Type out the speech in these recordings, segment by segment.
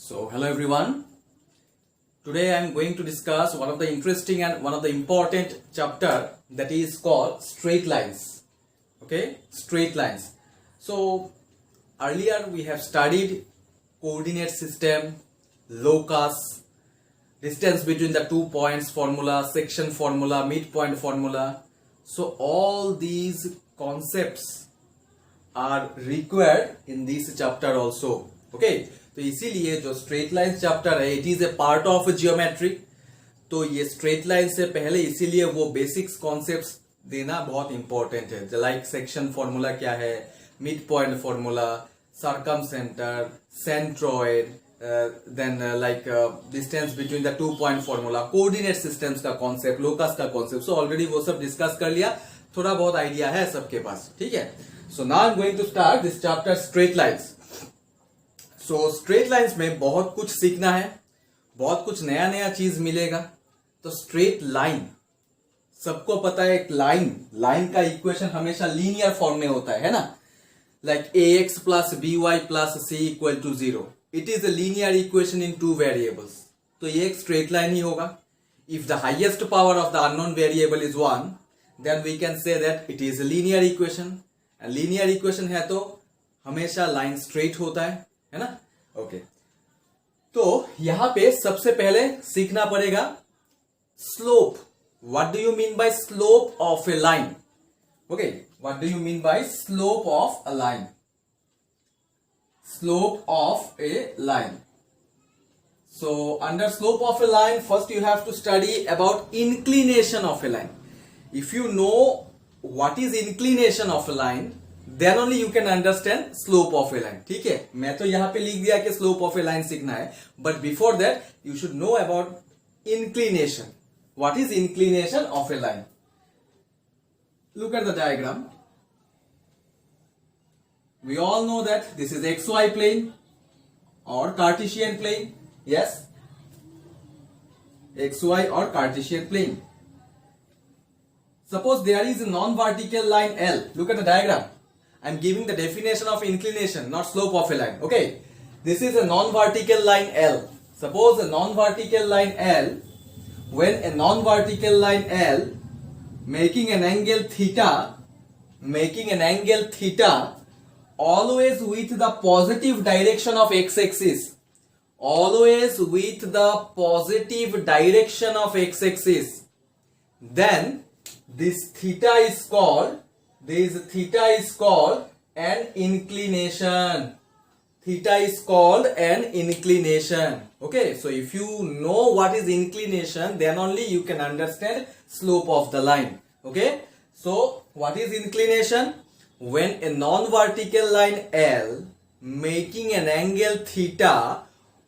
So hello everyone. Today I am going to discuss one of the interesting and one of the important chapter that is called straight lines. Okay, straight lines. So earlier we have studied coordinate system, locus, distance between the 2 points formula, section formula, midpoint formula. So all these concepts are required in this chapter also. Okay, तो इसीलिए जो straight line chapter है it is a part of geometry. तो ये straight line से पहले इसीलिए वो बेसिक्स कॉन्सेप्ट्स देना बहुत इंपॉर्टेंट है. लाइक सेक्शन फॉर्मूला क्या है, midpoint formula, circumcentre, centroid, then like distance between the 2 point formula, coordinate systems का कॉन्सेप्ट, लोकस का कॉन्सेप्ट. सो ऑलरेडी वो सब डिस्कस कर लिया, थोड़ा बहुत आइडिया है सबके पास. ठीक है. So now I am going to start this chapter straight lines. So straight lines में बहुत कुछ सीखना है, बहुत कुछ नया नया चीज मिलेगा. तो स्ट्रेट लाइन सबको पता है, एक लाइन का इक्वेशन हमेशा लीनियर फॉर्म में होता है ना. Like ax plus by plus c equal to 0. It is a linear equation in 2 variables. तो ये एक स्ट्रेट लाइन ही होगा. If the highest power of the unknown variable is 1, then we can say that it is a linear equation. Linear equation है तो हमेशा line straight होता है ना. ओके. तो यहां पे सबसे पहले सीखना पड़ेगा slope. What do you mean by slope of a line? Okay, what do you mean by slope of a line? Slope of a line. So under slope of a line, first you have to study about inclination of a line. If you know what is inclination of a line, then only you can understand slope of a line. ठीक है. मैं तो यहाँ पे लिख दिया कि slope of a line सीखना है, but before that you should know about inclination. What is inclination of a line? Look at the diagram. We all know that this is XY plane or Cartesian plane. Yes, XY or Cartesian plane. Suppose there is a non-vertical line L. Look at the diagram. I am giving the definition of inclination, not slope of a line. Okay, this is a non-vertical line L. Suppose a non-vertical line L, when a non-vertical line L making an angle theta, always with the positive direction of x-axis. Always with the positive direction of x-axis. Then this theta is called an inclination. Theta is called an inclination. Okay, so if you know what is inclination, then only you can understand slope of the line. Okay, so what is inclination? When a non-vertical line L making an angle theta,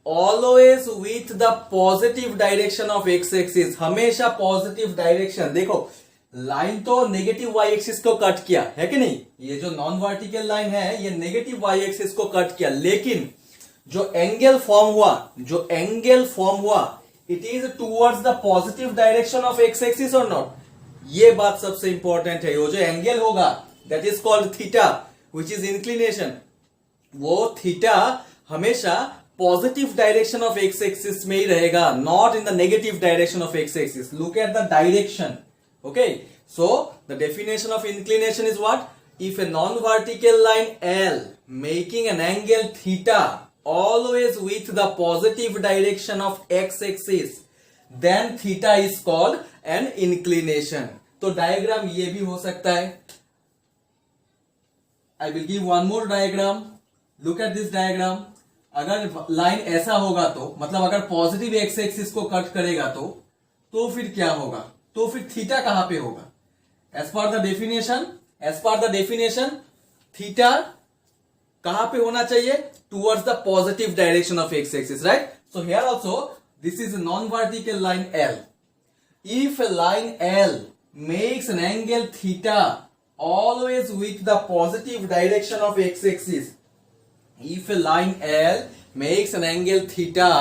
always with the positive direction of x-axis. हमेशा positive direction. देखो line तो negative y axis को cut किया है कि नहीं. ये जो नॉन वर्टिकल लाइन है ये नेगेटिव y एक्सिस को कट किया, लेकिन जो एंगल फॉर्म हुआ it is towards the positive direction of x axis और नॉट. ये बात सबसे इंपॉर्टेंट है. वो जो एंगल होगा that is called theta which is inclination. वो थीटा हमेशा positive direction of x axis में ही रहेगा, not in the negative direction of x axis. Look at the direction. Okay, so the definition of inclination is what? If a non-vertical line L making an angle theta always with the positive direction of x-axis, then theta is called an inclination. तो diagram ये भी हो सकता है. I will give one more diagram. Look at this diagram. अगर line ऐसा होगा तो मतलब अगर पॉजिटिव एक्स एक्सिस को कट करेगा तो फिर क्या होगा? तो फिर थीटा कहां पे होगा? As per the definition theta कहां पे होना चाहिए? Towards the positive direction of x axis, right? So here also this is a non vertical line L. If a line L makes an angle theta always with the positive direction of x axis, if a line L makes an angle theta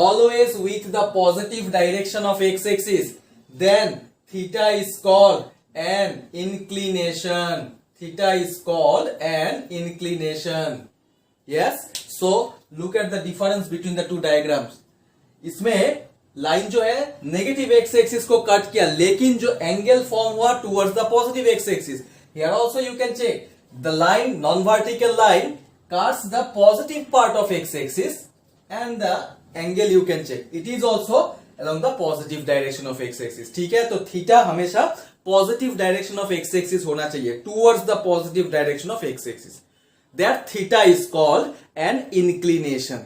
always with the positive direction of x axis, then theta is called an inclination. Theta is called an inclination. Yes, so look at the difference between the two diagrams. इसमें line जो है negative X axis को cut किया, लेकिन जो angle form हुआ towards the positive X axis. Here also you can check the line, non vertical line cuts the positive part of x axis and the angle you can check it is also along the positive direction of x axis। ठीक है, तो theta हमेशा positive direction of x axis होना चाहिए, towards the positive direction of x axis। That theta is called an inclination.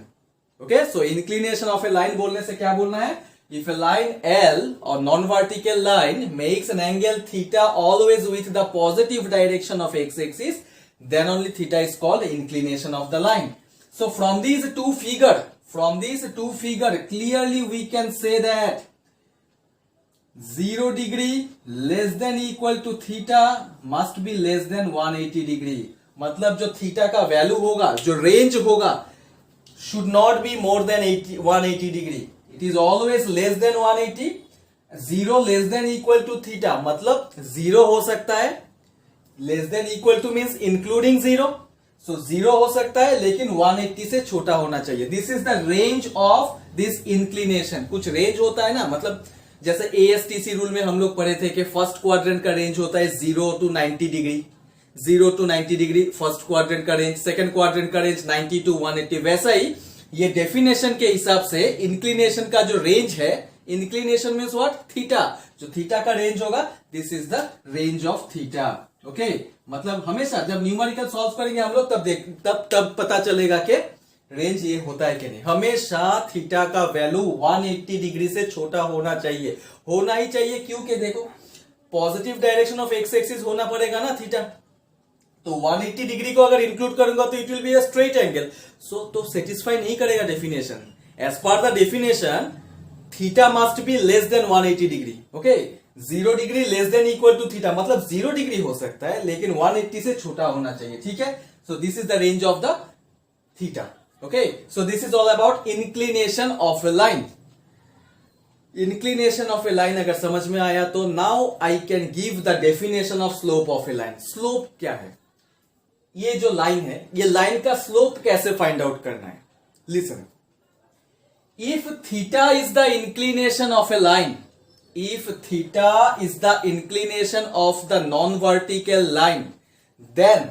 Okay, so inclination of a line बोलने से क्या बोलना है? If A line L or non-vertical line makes an angle theta always with the positive direction of x axis, then only theta is called inclination of the line. So from these two figure clearly we can say that 0 degree less than equal to theta must be less than 180 degree। मतलब जो theta का value होगा, जो range होगा, should not be more than 180 degree। It is always less than 180। 0 less than equal to theta मतलब 0 हो सकता है, less than equal two means including 0। सो 0 हो सकता है लेकिन 180 से छोटा होना चाहिए। This is the range of this inclination. कुछ रेंज होता है ना, मतलब जैसे ASTC रूल में हम लोग पढ़े थे कि फर्स्ट क्वाड्रेंट का रेंज होता है 0 to 90 degree, 0 to 90 degree first quadrant का रेंज, सेकंड क्वाड्रेंट का रेंज 90 to 180। वैसा ही ये डेफिनेशन के हिसाब से इंक्लिनेशन का जो रेंज है, इंक्लिनेशन मीन्स व्हाट? थीटा। जो थीटा का रेंज होगा, this is the range of theta. Okay, मतलब हमेशा जब न्यूमेरिकल सॉल्व करेंगे हम लोग तब पता चलेगा कि रेंज ये होता है कि नहीं। हमेशा थीटा का वैल्यू 180 डिग्री से छोटा होना चाहिए, होना ही चाहिए, क्योंकि देखो positive direction of x axis होना पड़ेगा ना थीटा, तो 180 डिग्री को अगर इंक्लूड करूंगा तो it will be a straight angle. So तो सेटिस्फाई नहीं करेगा definition. As per the definition theta must be less than 180 degree. Okay, 0 degree less than equal to theta मतलब 0 डिग्री हो सकता है लेकिन 180 से छोटा होना चाहिए। ठीक है, सो this is the range of the theta. Okay, so this is all about inclination of a line. Inclination of a line अगर समझ में आया तो now I can give the definition of slope of a line. Slope क्या है? ये जो line है, ये लाइन का स्लोप कैसे फाइंड आउट करना है? Listen, if theta is the inclination of a line, if theta is the inclination of the non-vertical line, then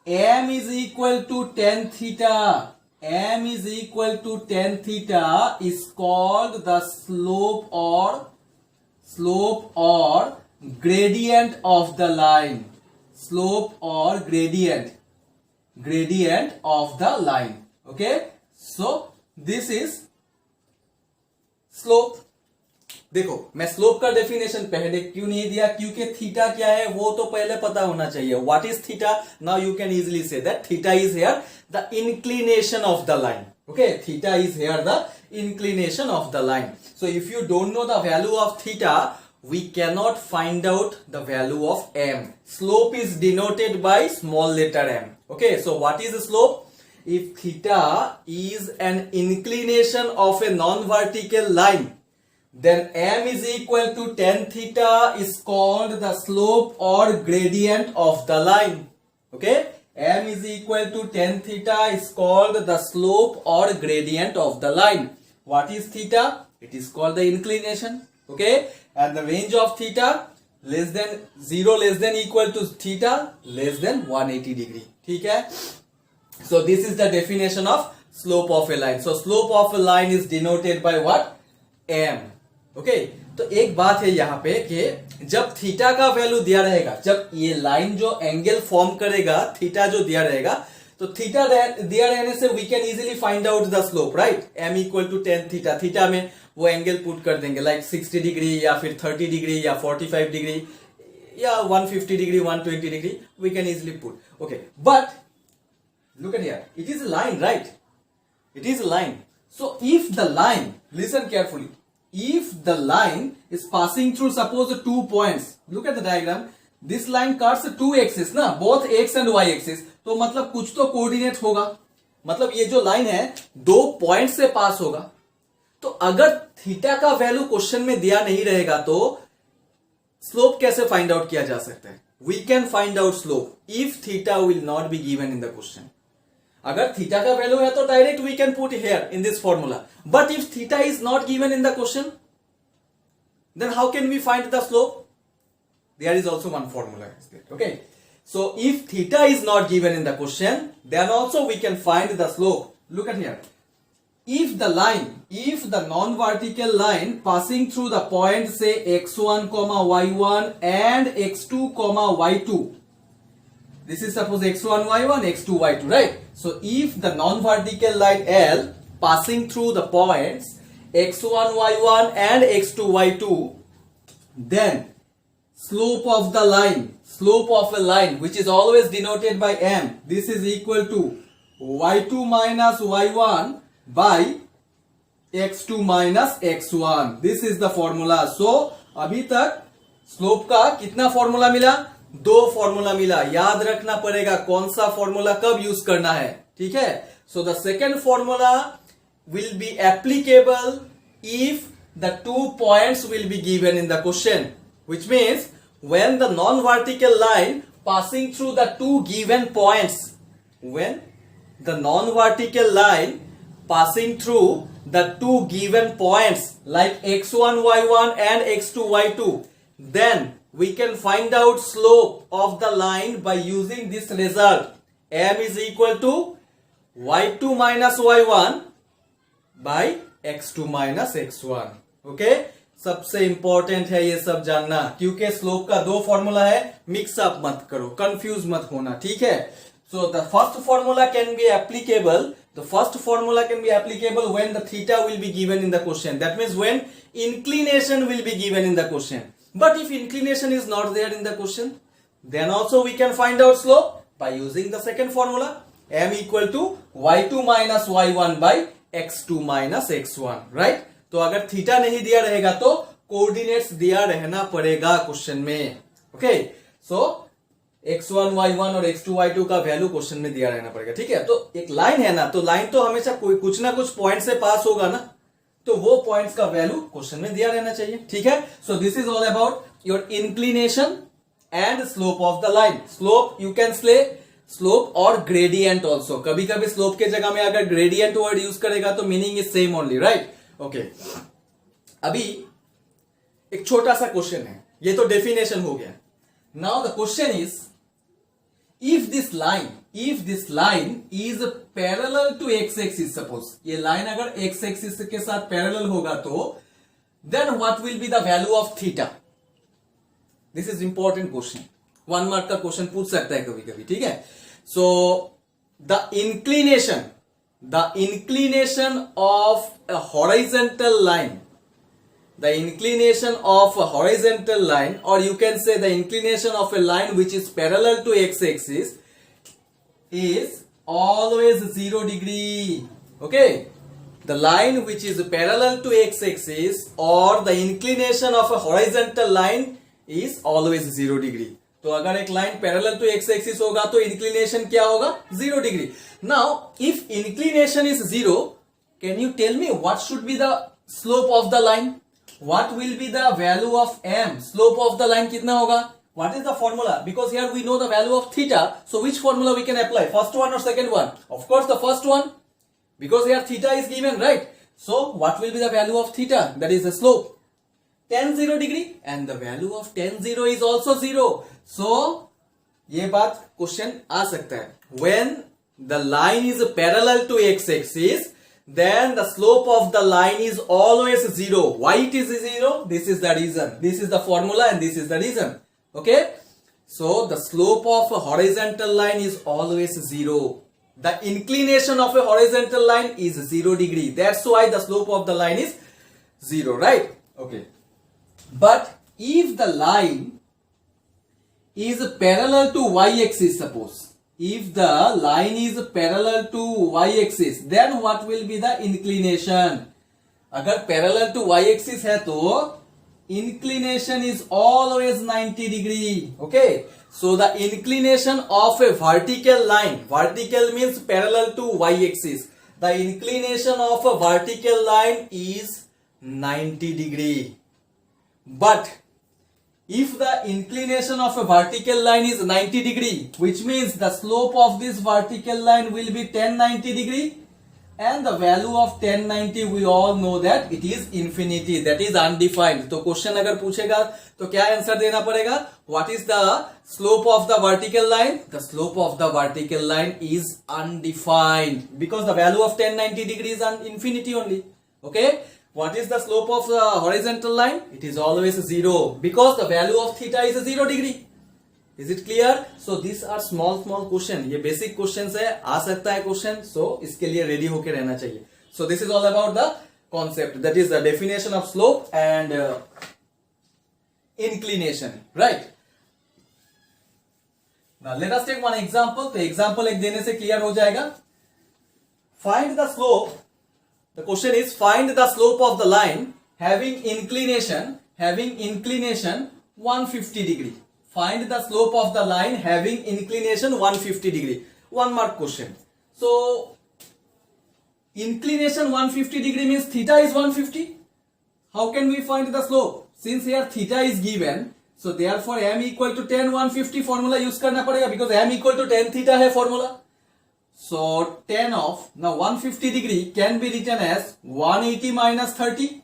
m is equal to tan theta, m is equal to tan theta is called the slope or gradient of the line, slope or gradient of the line। okay, so this is slope। देखो, मैं slope का definition पहले क्यों नहीं दिया? क्योंकि theta क्या है वो तो पहले पता होना चाहिए। What is theta? Now you can easily say that theta is here the inclination of the line. Okay, theta is here the inclination of the line. So if you don't know the value of theta, we cannot find out the value of m। Slope is denoted by small letter m। Okay, so what is the slope? If theta is an inclination of a non-vertical line, then m is equal to tan theta is called the slope or gradient of the line। Okay, m is equal to tan theta is called the slope or gradient of the line। What is theta? It is called the inclination। Okay, and the range of theta less than 0 less than equal to theta less than 180 degree। ठीक है, so this is the definition of slope of a line। So slope of a line is denoted by what? m। Okay, तो एक बात है यहाँ पे कि जब थीटा का वैल्यू दिया रहेगा, जब ये लाइन जो एंगल फॉर्म करेगा, थीटा जो दिया रहेगा, तो थीटा दिया रहने से we can easily find out the slope, right? m equal to tan theta. Theta में वो एंगल पुट कर देंगे लाइक 60 डिग्री या फिर 30 डिग्री या 45 डिग्री या 150 degree 120 degree, we can easily put. Okay, but look at here, it is a line, right? It is a line। So if the line, listen carefully, if the line is passing through suppose 2 points, look at the diagram, this line cuts 2 axes ना, both x and y axis, तो मतलब कुछ तो coordinate होगा, मतलब ये जो line है 2 पॉइंट से पास होगा। तो अगर थीटा का वैल्यू क्वेश्चन में दिया नहीं रहेगा तो स्लोप कैसे फाइंड आउट किया जा सकता है? We can find out slope if theta will not be given in the question. अगर थीटा का वैल्यू है तो direct we can put here in this formula, but if theta is not given in the question, then how can we find the slope? There is also one formula. Okay, so if theta is not given in the question, then also we can find the slope. Look at here. If the non-vertical line passing through the point say x1 comma y1 and x2 comma y2, this is suppose x1 y1 x2 y2, right? So if the non-vertical line L passing through the points x1 y1 and x2 y2, then slope of a line which is always denoted by m, this is equal to y2 minus y1 by x2 minus x1. This is the formula. So अभी तक slope का कितना formula मिला? 2 formula मिला. याद रखना पड़ेगा कौन सा फॉर्मूला कब यूज करना है, ठीक है? So the second formula will be applicable if the 2 points will be given in the question, which means when the non-vertical line passing through the 2 given points, when the non-vertical line passing through the 2 given points like x1 y1 and x2 y2, then we can find out slope of the line by using this result. M is equal to y2 minus y1 by x2 minus x1. Okay, सबसे important है ये सब जानना, क्योंकि slope का 2 formula है. Mix up मत करो, कंफ्यूज मत होना, ठीक है? So the first formula can be applicable, when the theta will be given in the question. That means when inclination will be given in the question. But if inclination is not there in the question, then also we can find out slope by using the second formula, m equal to y2 minus y1 by x2 minus x1, right? तो अगर theta नहीं दिया रहेगा तो coordinates दिया रहना पड़ेगा question में. ओके, सो x1 y1 और x2 y2 का वैल्यू क्वेश्चन में दिया रहना पड़ेगा, ठीक है? तो एक लाइन है ना, तो लाइन तो हमेशा कोई कुछ ना कुछ पॉइंट से पास होगा ना, तो वो पॉइंट्स का वैल्यू क्वेश्चन में दिया रहना चाहिए, ठीक है? सो this is all about your inclination and slope of the line. Slope you can say slope और ग्रेडियंट ऑल्सो. कभी कभी स्लोप के जगह में अगर ग्रेडियंट वर्ड यूज करेगा तो meaning is same only, right? Okay, अभी एक छोटा सा क्वेश्चन है, ये तो डेफिनेशन हो गया. Now the question is, if this line is parallel to x axis, suppose ये लाइन अगर x axis के साथ parallel होगा तो then what will be the value of theta? This is important question. 1 mark का question पूछ सकता है कभी कभी, ठीक है? So the inclination of a horizontal line, or you can say the inclination of a line which is parallel to x axis is always 0 degree. Okay, the line which is parallel to x axis or the inclination of a horizontal line is always 0 degree. तो अगर एक line parallel to X axis होगा तो inclination क्या होगा? 0 degree. Now if inclination is 0, can you tell me what should be the slope of the line? What will be the value of M? Slope of the line कितना होगा? What is the formula? Because here we know the value of theta, so which formula we can apply? First one और second one? Of course the first one, because here theta is given, right? So what will be the value of theta? That is the slope tan 0 degree, and the value of tan 0 is also 0. So ये बात question आ सकता है. When the line is parallel to x axis, then the slope of the line is always 0. Why it is 0? This is the reason. This is the formula and this is the reason. Okay, so the slope of a horizontal line is always 0. The inclination of a horizontal line is 0 degree. That's why the slope of the line is 0, right? Okay. But if the line is parallel to y-axis, suppose if the line is parallel to y-axis, then what will be the inclination? अगर parallel to y-axis है तो inclination is always 90 degree. Okay, so the inclination of a vertical line, vertical means parallel to y-axis, the inclination of a vertical line is 90 degree. But if the inclination of a vertical line is 90 degree, which means the slope of this vertical line will be 1090 degree, and the value of 1090 we all know that it is infinity, that is undefined. तो question अगर पूछेगा तो क्या answer देना पड़ेगा? What is the slope of the vertical line? The slope of the vertical line is undefined because the value of 1090 degree is infinity only. Okay. What is the slope of the horizontal line? It is always 0 because the value of theta is 0 degree. Is it clear? So these are small question. ये basic questions है, आ सकता है question. So इसके लिए ready होके रहना चाहिए. So this is all about the concept. That is the definition of slope and inclination. Right? Now let us take one example. तो example एक देने से clear हो जाएगा. Find the slope. The question is find the slope of the line having inclination 150 degree. Find the slope of the line having inclination 150 degree. 1 mark question. So inclination 150 degree means theta is 150. How can we find the slope? Since here theta is given, so therefore m equal to tan 150 formula use करना पड़ेगा because m equal to tan theta है formula. So tan of now 150 degree can be written as 180 minus 30.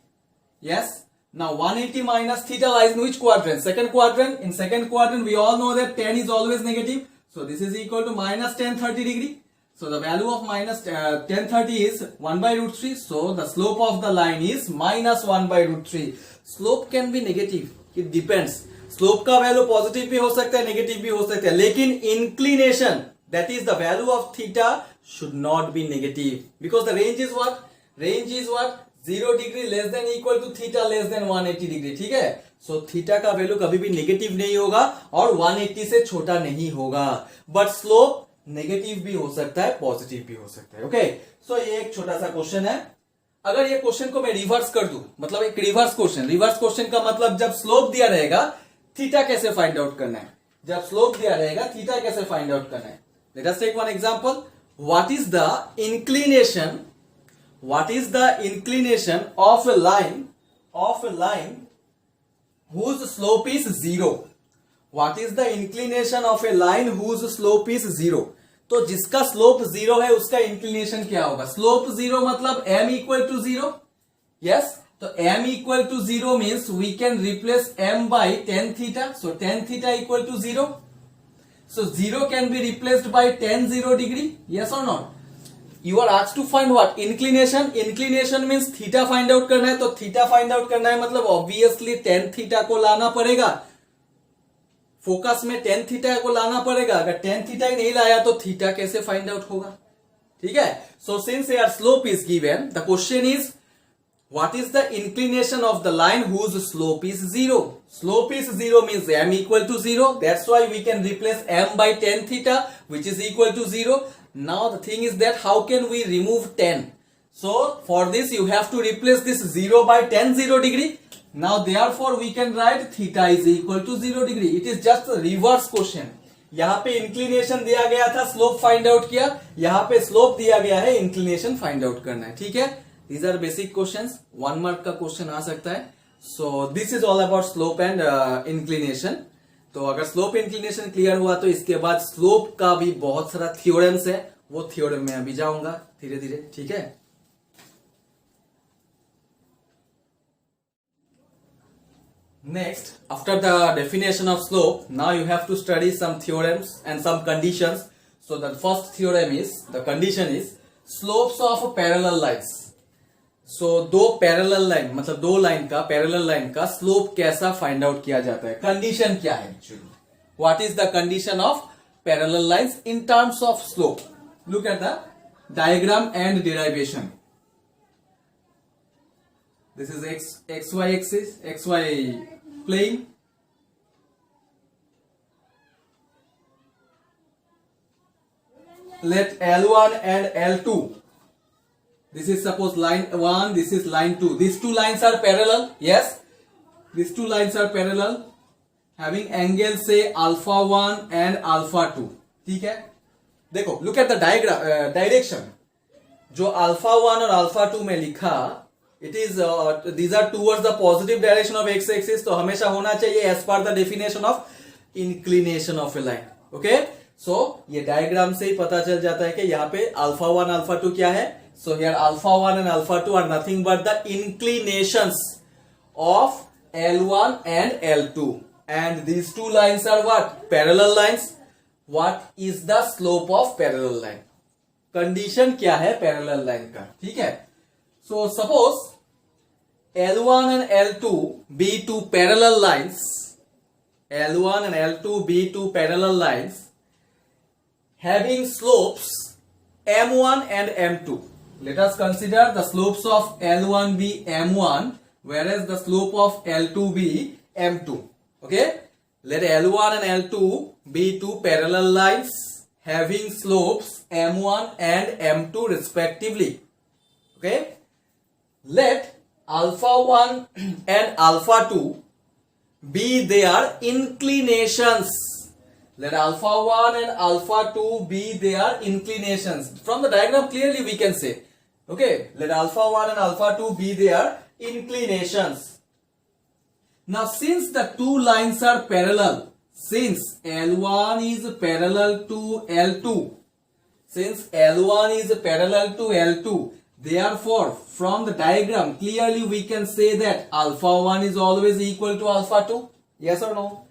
Yes. Now 180 minus theta lies in which quadrant? Second quadrant. In second quadrant we all know that tan is always negative. So this is equal to minus tan 30 degree. So the value of minus tan 30 is 1 by root 3. So the slope of the line is minus 1 by root 3. Slope can be negative. It depends. Slope का value positive भी हो सकता है, negative भी हो सकता है. लेकिन inclination, that is the value of theta, should not be negative because the range is what? Range is what? 0 degree less than equal to theta less than 180 degree. ठीक है? So theta का value कभी भी negative नहीं होगा और 180 से छोटा नहीं होगा. But slope negative भी हो सकता है, positive भी हो सकता है. Okay? So ये एक छोटा सा क्वेश्चन है. अगर ये क्वेश्चन को मैं रिवर्स कर दूं, मतलब एक रिवर्स क्वेश्चन का मतलब जब स्लोप दिया रहेगा थीटा कैसे फाइंड आउट करना है. जब स्लोप दिया रहेगा थीटा कैसे फाइंड आउट करना है. Let us take one example. What is the inclination of a line whose slope is 0? What is the inclination of a line whose slope is 0? तो जिसका स्लोप 0 है उसका इंक्लिनेशन क्या होगा? स्लोप 0 मतलब m equal to 0. Yes. तो m equal to 0 means we can replace m by tan theta. So tan theta equal to 0. So 0 can be replaced by tan 0 degree. Yes or not? You are asked to find what? Inclination. Inclination means theta find out करना है. तो theta find out करना है मतलब obviously tan theta को लाना पड़ेगा. Focus में tan theta को लाना पड़ेगा. अगर tan theta ही नहीं लाया तो theta कैसे find out होगा? ठीक है? So since your slope is given, the question is what is the inclination of the line whose slope is 0? Slope is 0 means m equal to 0. That's why we can replace m by tan theta, which is equal to 0. Now the thing is that how can we remove tan? So for this you have to replace this 0 by tan 0 degree. Now therefore we can write theta is equal to 0 degree. It is just a reverse question. यहाँ पे inclination दिया गया था, slope find out किया. यहाँ पे slope दिया गया है, inclination find out करना है. ठीक है? These are basic questions. 1 mark का question आ सकता है. So this is all about slope and inclination. तो अगर slope inclination clear हुआ तो इसके बाद slope का भी बहुत सारा theorems है. वो theorem में अभी जाऊंगा धीरे धीरे. ठीक है? Next, after the definition of slope, now you have to study some theorems and some conditions. So the first theorem is, the condition is slopes of parallel lines. So दो पैरेलल लाइन मतलब दो line का parallel line का slope कैसा find out किया जाता है? Condition क्या है actually? What is the condition of parallel lines in terms of slope? Look at the diagram and derivation. This is xy axis, xy plane. Let L1 and L2. This is suppose line 1, this is line 2. These two lines are parallel. Yes, these two lines are parallel, having angle say alpha 1 and alpha 2. ठीक है? देखो, look at the diagram, direction. जो alpha 1 और alpha 2 में लिखा, it is these are towards the positive direction of x axis, तो हमेशा होना चाहिए as per the definition of inclination of a line. Okay, so ये डायग्राम से ही पता चल जाता है कि यहाँ पे अल्फा 1 अल्फा 2 क्या है. So here alpha 1 and alpha 2 are nothing but the inclinations of L1 and L2, and these two lines are what? Parallel lines. What is the slope of parallel line? Condition क्या है parallel line का. ठीक है, so suppose L1 and L2 be two parallel lines. L1 and L2 be two parallel lines having slopes M1 and M2. Let us consider the slopes of L1 be M1, whereas the slope of L2 be M2. Okay, let L1 and L2 be two parallel lines having slopes M1 and M2 respectively. Okay, let alpha 1 and alpha 2 be their inclinations. Let alpha 1 and alpha 2 be their inclinations. From the diagram clearly we can say, okay, let alpha 1 and alpha 2 be their inclinations. Now since the two lines are parallel, since L1 is parallel to L2, since L1 is parallel to L2, therefore from the diagram clearly we can say that alpha 1 is always equal to alpha 2. Yes or no?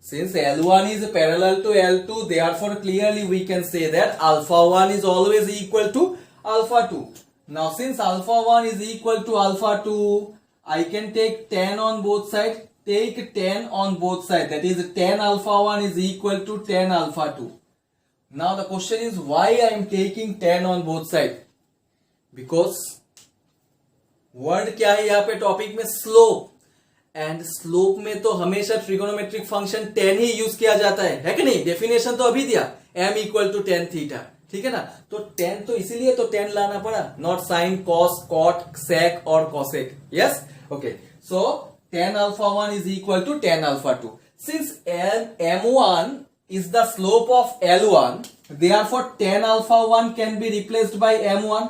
Since L1 is parallel to L2, therefore clearly we can say that alpha 1 is always equal to alpha 2. Now since alpha 1 is equal to alpha 2, I can take tan on both sides. Take tan on both sides. That is tan alpha 1 is equal to tan alpha 2. Now the question is why I am taking tan on both sides? Because word क्या है यहाँ पे topic में slope, and slope में तो हमेशा trigonometric function tan ही use किया जाता है कि नहीं. डेफिनेशन तो अभी दिया m equal to tan theta. ठीक है ना, तो tan तो इसीलिए तो tan लाना पड़ा, not sine cos cot sec और cosec. Yes, okay, so tan alpha 1 is equal to tan alpha 2. Since m1 is the slope of L1, therefore tan alpha 1 can be replaced by m1,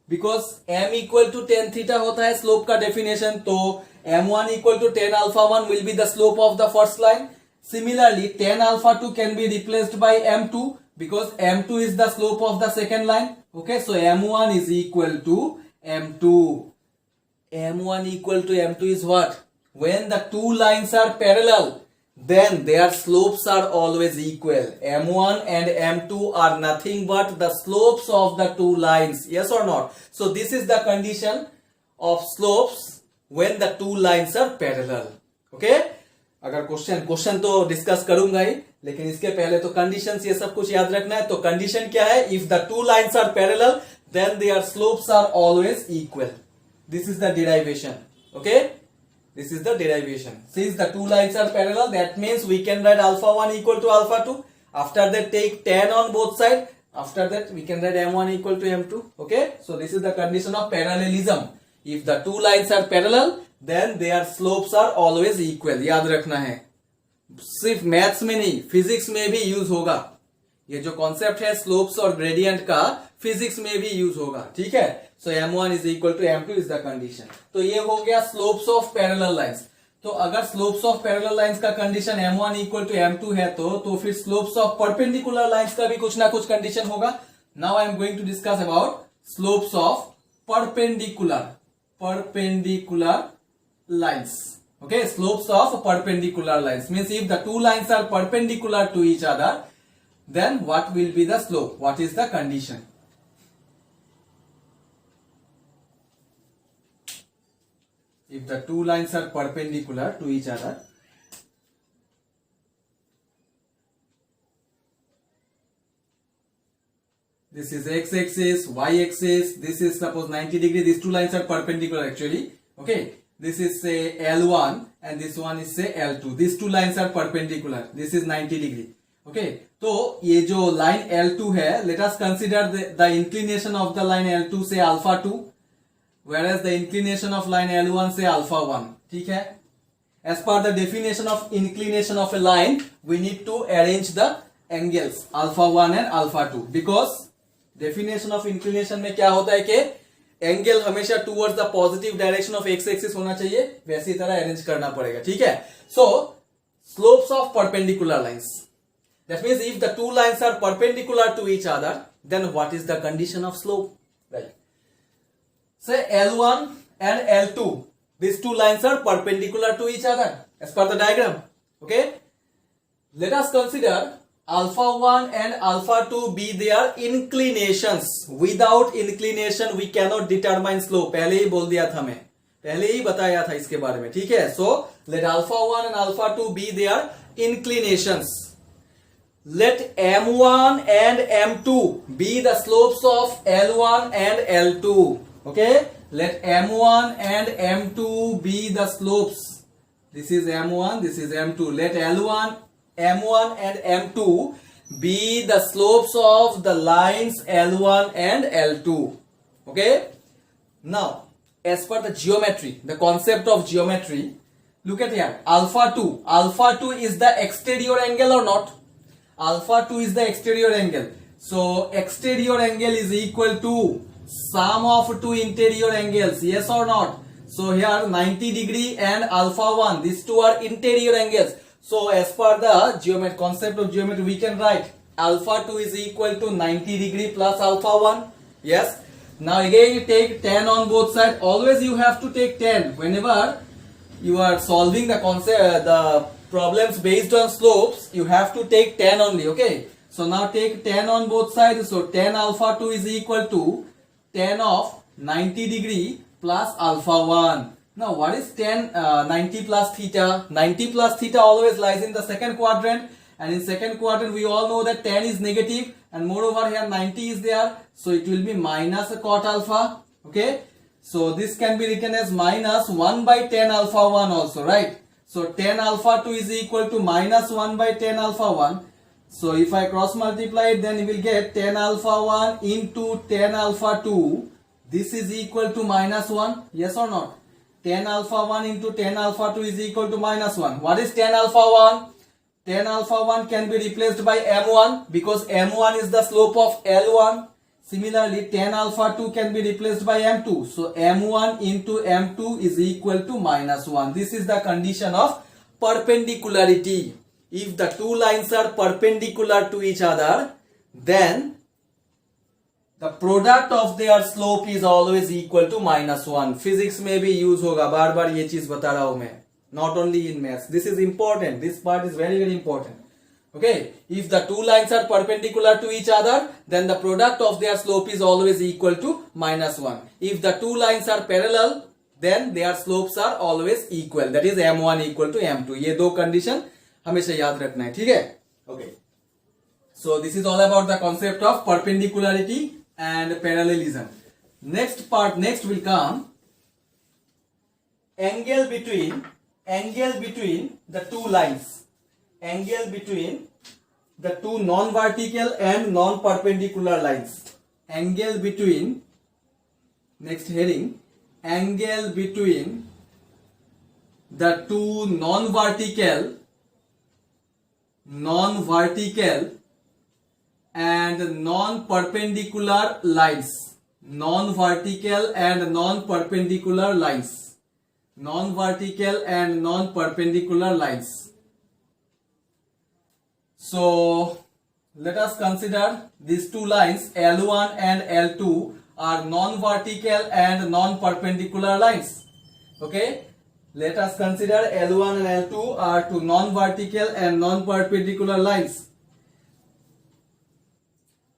because m equal to tan theta होता है slope का definition. तो m1 equal to tan alpha 1 will be the slope of the first line. Similarly, tan alpha 2 can be replaced by m2, because m2 is the slope of the second line. Okay, so m1 is equal to m2. M1 equal to M2 is what? When the two lines are parallel, then their slopes are always equal. M1 and M2 are nothing but the slopes of the two lines. Yes or not? So this is the condition of slopes when the two lines are parallel. Okay? अगर question तो discuss करूंगा ही, लेकिन इसके पहले तो conditions ये सब कुछ याद रखना है. तो कंडीशन क्या है? If the two lines are parallel then their slopes are always equal. This is the derivation. Okay, this is the derivation. Since the two lines are parallel, that means we can write alpha 1 equal to alpha 2. After that, take tan on both sides. After that, we can write m1 equal to m2. Okay, so this is the condition of parallelism. If the two lines are parallel, then their slopes are always equal. याद रखना है, सिर्फ maths में नहीं, physics में भी use होगा. ये जो कॉन्सेप्ट है स्लोप्स और ग्रेडियंट का, फिजिक्स में भी यूज होगा. ठीक है, सो m1 is equal to m2 is the condition. तो ये हो गया स्लोप्स ऑफ पैरेलल लाइंस. तो अगर स्लोप्स ऑफ पैरेलल लाइंस का condition m1 equal to m2 है तो फिर स्लोप्स ऑफ परपेंडिकुलर लाइंस का भी कुछ ना कुछ कंडीशन होगा. Now I am going to discuss about slopes of perpendicular lines. Okay, slopes of perpendicular lines means if the two lines are perpendicular to each other, then what will be the slope? What is the condition? If the two lines are perpendicular to each other, this is x-axis, y-axis, this is suppose 90 degree, these two lines are perpendicular actually. Okay, this is say L1 and this one is say L2. These two lines are perpendicular. This is 90 degree. Okay, तो ये जो line L2 है, let us consider the inclination of the line L2 say alpha 2, whereas the inclination of line L1 say alpha 1. ठीक है? As per the definition of inclination of a line, we need to arrange the angles alpha 1 and alpha 2, because definition of inclination में क्या होता है कि angle हमेशा towards the positive direction of x axis होना चाहिए, वैसी तरह अरेंज करना पड़ेगा, ठीक है। So slopes of perpendicular lines, that means if the two lines are perpendicular to each other, then what is the condition of slope, right. Say L1 and L2, these two lines are perpendicular to each other as per the diagram, okay. Let us consider alpha 1 and alpha 2 be their inclinations. Without inclination we cannot determine slope. पहले ही बोल दिया था, मैं पहले ही बताया था इसके बारे में, ठीक है। So let alpha 1 and alpha 2 be their inclinations. Let M1 and M2 be the slopes of L1 and L2, okay. Let M1 and M2 be the slopes. This is M1, this is M2. Let M1 and M2 be the slopes of the lines L1 and L2, okay. Now as per the geometry, the concept of geometry, look at here, alpha 2 is the exterior angle or not? Alpha 2 is the exterior angle, so exterior angle is equal to sum of two interior angles, yes or not? So here 90 degree and alpha 1, these two are interior angles. So as per the concept of geometry, we can write alpha 2 is equal to 90 degree plus alpha 1. Yes. Now again you take 10 on both sides. Always you have to take 10 whenever you are solving the concept, the problems based on slopes. You have to take 10 only. Okay. So now take 10 on both sides. So 10 alpha 2 is equal to 10 of 90 degree plus alpha 1. Now what is 90 plus theta? 90 plus theta always lies in the second quadrant, and in second quadrant we all know that 10 is negative, and moreover here 90 is there, so it will be minus cot alpha, okay. So this can be written as minus 1 by 10 alpha 1 also, right. So 10 alpha 2 is equal to minus 1 by 10 alpha 1. So if I cross multiply it, then you will get 10 alpha 1 into 10 alpha 2. This is equal to minus 1, yes or not? 10 alpha 1 into 10 alpha 2 is equal to minus 1. What is 10 alpha 1? 10 alpha 1 can be replaced by M1 because M1 is the slope of L1. Similarly, 10 alpha 2 can be replaced by M2. So M1 into M2 is equal to minus 1. This is the condition of perpendicularity. If the two lines are perpendicular to each other, then the product of their slope is always equal to minus 1. Physics में भी use होगा, बार बार ये चीज बता रहा हूं मैं, not only in maths. This is important. This part is very very important. Okay, if the two lines are perpendicular to each other, then the product of their slope is always equal to minus 1. If the two lines are parallel, then their slopes are always equal. That is M1 equal to M2. ये दो condition हमेशा याद रखना है, ठीक है। Okay, so this is all about the concept of perpendicularity and parallelism. Next will come angle between the two lines, angle between the two non-vertical and non-perpendicular lines, angle between, next heading, angle between the two non-vertical and non-perpendicular lines, non-vertical and non-perpendicular lines, non-vertical and non-perpendicular lines. So let us consider these two lines L1 and L2 are non-vertical and non-perpendicular lines, okay. Let us consider L1 and L2 are two non-vertical and non-perpendicular lines.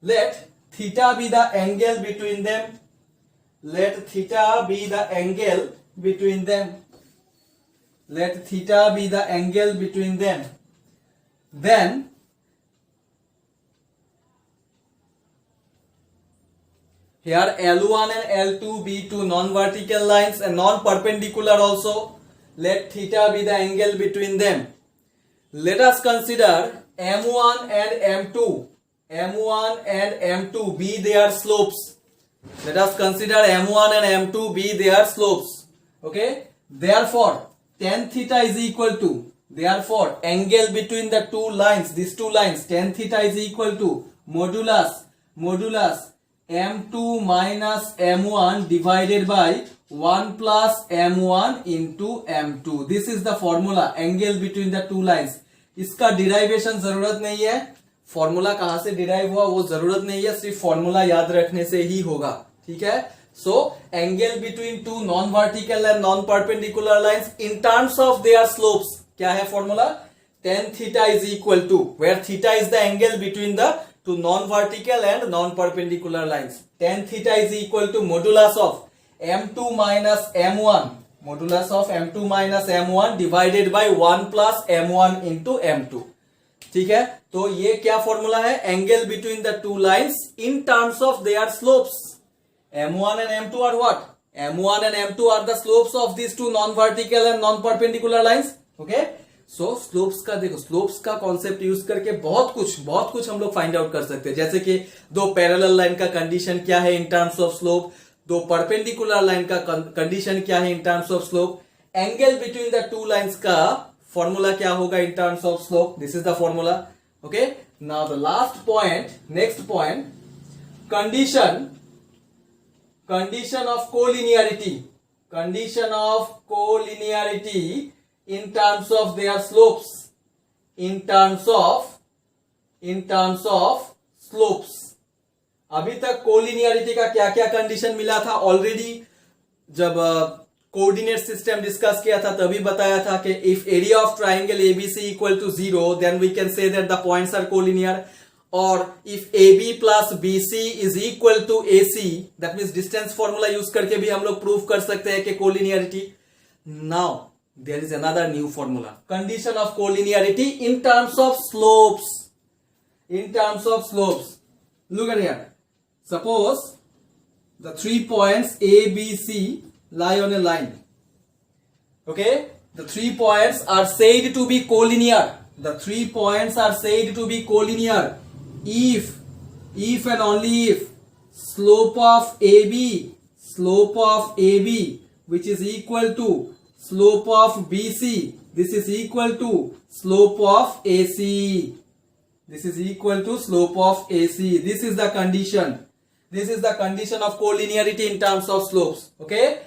Let theta be the angle between them. Let theta be the angle between them. Let theta be the angle between them. Then here L1 and L2 be two non-vertical lines and non-perpendicular also. Let theta be the angle between them. Let us consider M1 and M2. M1 and M2 be their slopes. Let us consider M1 and M2 be their slopes. Okay. Therefore, tan theta is equal to, therefore, angle between the two lines, these two lines, tan theta is equal to modulus m2 minus m1 divided by 1 plus m1 into m2. This is the formula, angle between the two lines. इसका derivation जरूरत नहीं है, formula कहां से derive हुआ वो जरूरत नहीं है, सिर्फ फॉर्मूला याद रखने से ही होगा. ठीक है. So angle between two non vertical and non perpendicular lines in terms of their slopes. क्या है formula? tan theta is equal to, where theta is the angle between the two non-vertical and non-perpendicular lines. Tan theta is equal to modulus of m2 minus m1, modulus of m2 minus m1 divided by 1 plus m1 into m2. ठीक है. तो ये क्या formula है? Angle between the two lines in terms of their slopes. m1 and m2 are what? m1 and m2 are the slopes of these two non-vertical and non-perpendicular lines. Okay. So slopes का देखो, slopes का concept use करके बहुत कुछ हम लोग find out कर सकते हैं. जैसे कि दो पैरेलल लाइन का कंडीशन क्या है इन टर्म्स ऑफ स्लोप, दो परपेंडिकुलर लाइन का कंडीशन क्या है in terms of slope, angle between the two lines का फॉर्मूला क्या होगा in terms of slope. This is the formula. Okay. Now the last point, next point, condition of collinearity, condition of collinearity in terms of their slopes, in terms of slopes. अभी तक collinearity का क्या क्या condition मिला था already, जब coordinate system discuss किया था तभी बताया था कि if area of triangle ABC equal to 0 then we can say that the points are collinear, और if AB plus BC is equal to AC, that means distance formula use करके भी हम लोग प्रूव कर सकते हैं कि collinearity. Now there is another new formula, condition of collinearity in terms of slopes, in terms of slopes. Look at here, suppose the 3 points A, B, C lie on a line. Okay, the 3 points are said to be collinear, the 3 points are said to be collinear if and only if slope of AB which is equal to slope of BC, this is equal to slope of AC, this is equal to slope of AC. This is the condition, this is the condition of collinearity in terms of slopes. Okay,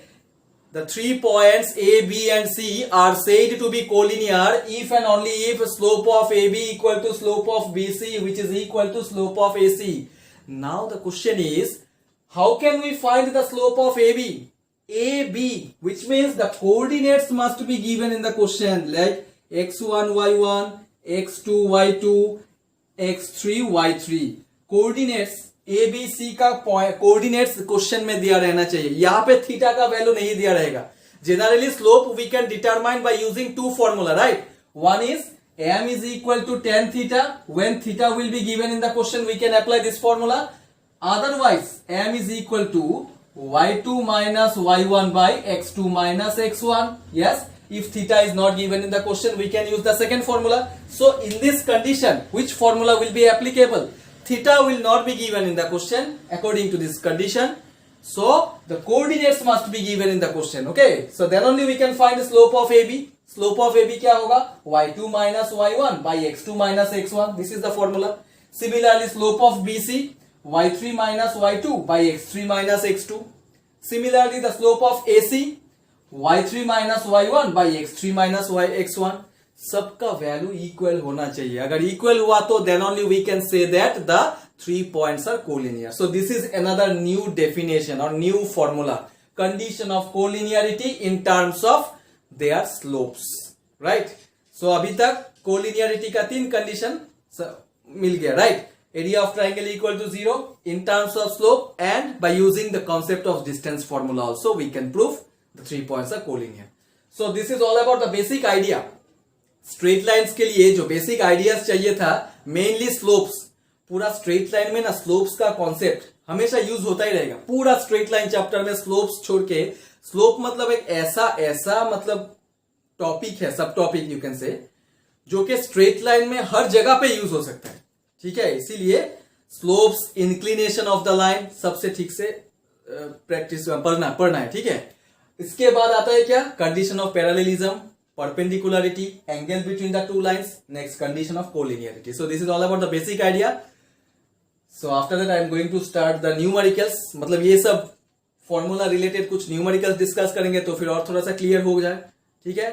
the 3 points A, B and C are said to be collinear if and only if slope of AB equal to slope of BC which is equal to slope of AC. Now the question is, how can we find the slope of AB? AB, which means the coordinates must be given in the question, like x1 y1, x2 y2, x3 y3. Coordinates ABC का coordinates question में दिया रहना चाहिए. यहाँ पे theta का value नहीं दिया रहेगा. Generally slope we can determine by using two formula, right? One is m is equal to tan theta. When theta will be given in the question, we can apply this formula. Otherwise, m is equal to y2 minus y1 by x2 minus x1. Yes, if theta is not given in the question, we can use the second formula. So in this condition, which formula will be applicable? Theta will not be given in the question according to this condition. So the coordinates must be given in the question. Okay, so then only we can find the slope of AB. Slope of AB क्या होगा? y2 minus y1 by x2 minus x1. This is the formula. Similarly, slope of BC, y3 minus y2 by x3 minus x2. Similarly, the slope of AC, y3 minus y1 by x3 minus x1. सबका value equal होना चाहिए. अगर equal हुआ तो then only we can say that the 3 points are collinear. So this is another new definition or new formula, condition of collinearity in terms of their slopes, right? So अभी तक collinearity का 3 condition मिल गया, right? Area of triangle equal to 0 in terms of slope, and by using the concept of distance formula also we can prove the 3 points are collinear. So this is all about the basic idea. Straight lines के लिए जो basic ideas चाहिए था, mainly slopes. पूरा straight line में ना slopes का concept हमेशा यूज होता ही रहेगा. पूरा straight line चैप्टर में slopes छोड़ के, slope मतलब एक ऐसा मतलब टॉपिक है, सब टॉपिक यू कैन से, जो कि स्ट्रेट लाइन में हर जगह पे यूज हो सकता है. ठीक है, इसीलिए slopes, inclination of the line सबसे ठीक से प्रैक्टिस पढ़ना है. ठीक है, इसके बाद आता है क्या? Condition of parallelism, perpendicularity, angle between the two lines, next condition of collinearity. So this is all about the basic idea. So after that I am going to start the numericals, मतलब ये सब formula related कुछ numericals discuss करेंगे तो फिर और थोड़ा सा क्लियर हो जाए, ठीक है।